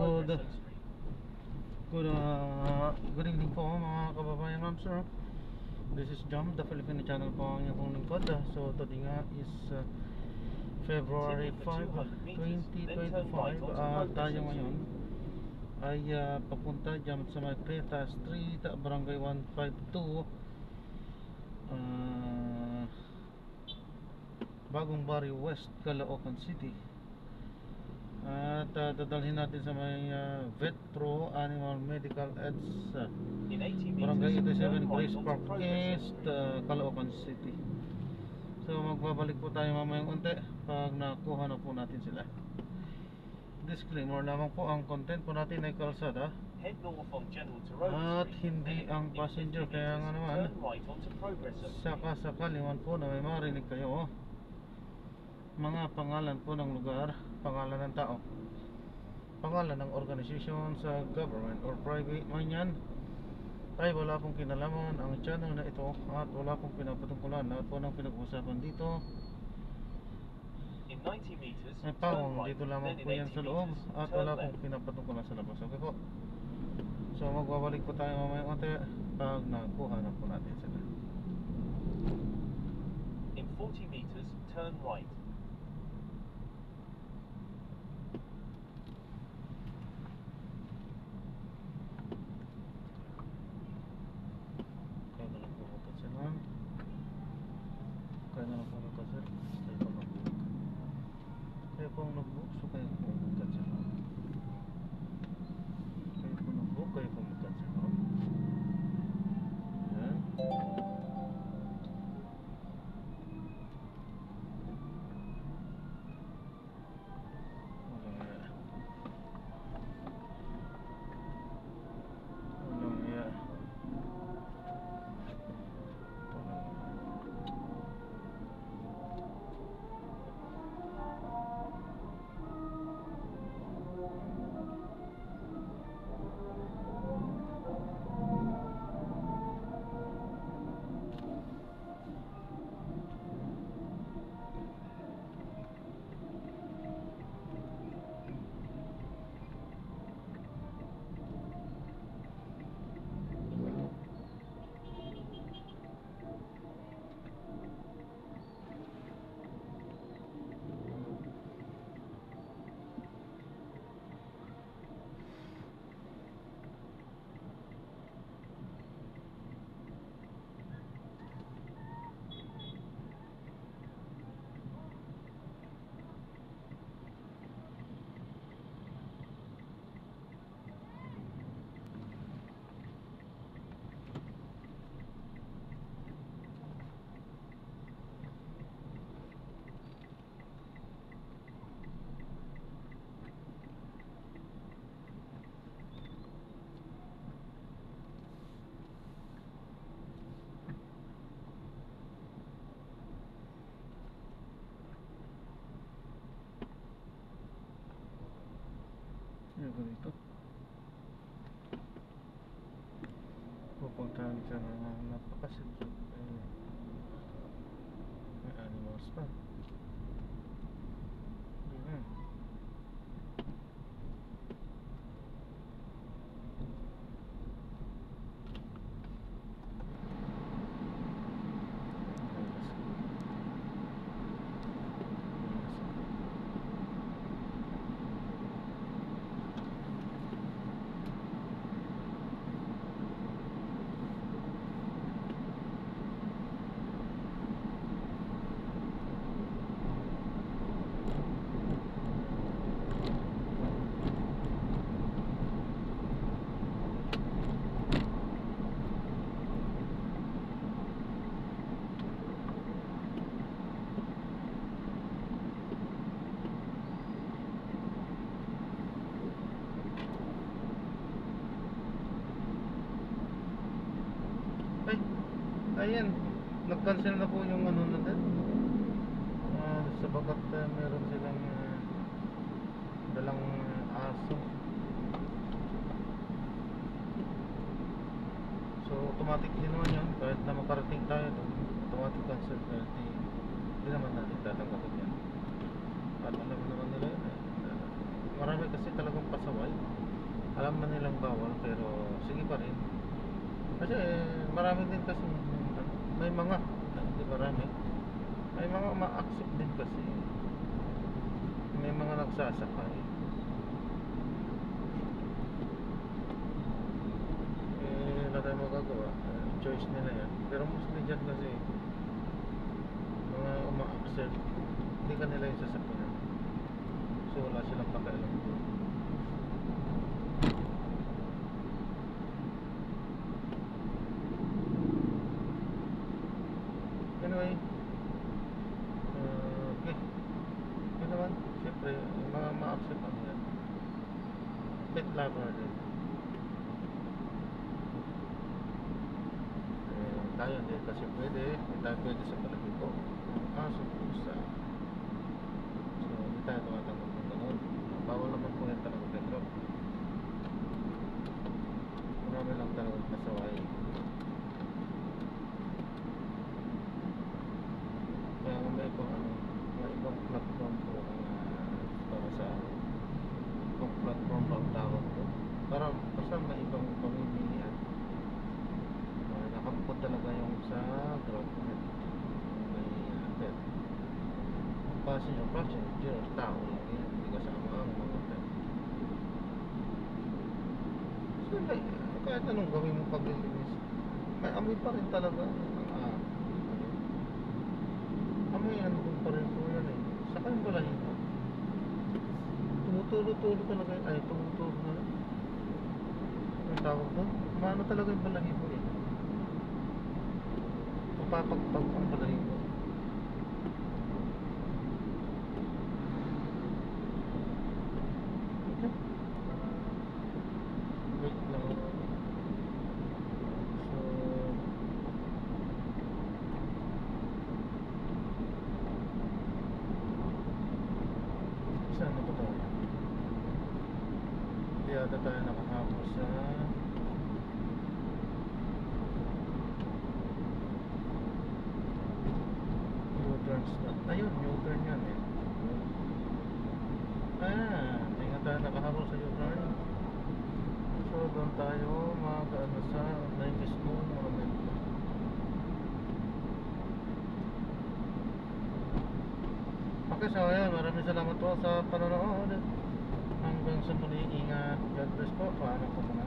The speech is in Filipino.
Good, good evening po mga kababayan, ma'am sir. This is Jam, the Filipino channel po ang inyong lingkod. So today nga is February 5, 2025. Tayo ngayon ay papunta dyan sa Marqueta Street, Barangay 152, Bagong Barrio West, Caloocan City. At dadalhin natin sa may Vetro Animal Medical Ads, Barangay 87, Grace Park East, Caloocan City. So magbabalik po tayo mamayang unti pag nakuha na po natin sila. Disclaimer lamang po, ang content po natin ay kalsada at hindi ang passenger. Kaya nga naman, sakasakali man po na may marinig kayo mga pangalan po ng lugar, pangalan ng tao, pangalan ng organisasyon sa government or private man yan, ay wala pong kinalaman ang channel na ito at wala pong pinapatungkulan. At po nang pinag-usapan dito ay pawang dito lamang po yan sa loob at wala pong pinapatungkulan sa labas. Okay po, so magbabalik po tayo mamaya konti pag nakuha na po natin sila. In 40 meters, turn right. Kaya na lang po magkasal. Kaya pong nag-book. So kaya pong magkasal. Kaya pong nag-book. Kaya pong magkasal. Yan. Yung ganito pupuntahan ka na napakasimple. May animals pa. Ayan, nag-cancel na po yung ano natin. Sabagat meron silang dalang aso. So automatic din naman yun. Kahit na makarating tayo doon, automatic cancel. Kahit hindi naman natin tatanggapin yan. At alam naman nila yun marami kasi talagang pasaway. Alam na nilang bawal pero sige pa rin. Kasi marami din kasi may mga, hindi marami, may mga ma-accept din kasi. May mga nagsasakay. Wala tayong magagawa. Choice nila yan. Pero mostly dyan kasi mga uma-accept, hindi ka nila yung sasakyan. So wala silang pakialam doon. Anyway, okay. Yun naman, siyempre, mga ma-accept ano yan. Pet lover din. Tayo hindi kasi pwede, hindi tayo pwede sa palagipo. Aso, pusa. So, hindi tayo tumatanggap ng ganun. Bawal naman po yan talaga Pedro. Marami lang talagang pasaway. Kaya may ibang ano, may ibang platform po para sa ibang platform pa ang tawag po. Para basta may ibang pamimilian. Nakabukod talaga yung sa GrabNet. May pet. Passenger, tao lang yan. Hindi kasama ang mga pet. So, kahit anong gawin mo paglilinis, may amoy pa rin talaga. Amoy ano pa rin po yan eh. Saka yung balahibo. Tumutulo-tulo talaga yun. Ay, tumutulo na lang. Ang tawag doon? Maano talaga yung balahibo eh. Papagpag ang balahibo. Wait lang. So, saan na ba tayo? Hindi ata tayo nakahapos sa U-turns na. Ayun, U-turn yan eh. Hindi nga tayo nakahabol sa U-turn. So, doon tayo mag-ano sa may mismo monumento. Okay, so ayan, maraming salamat po sa panonood. Hanggang sa muli, ingat. God bless po. Paano po mga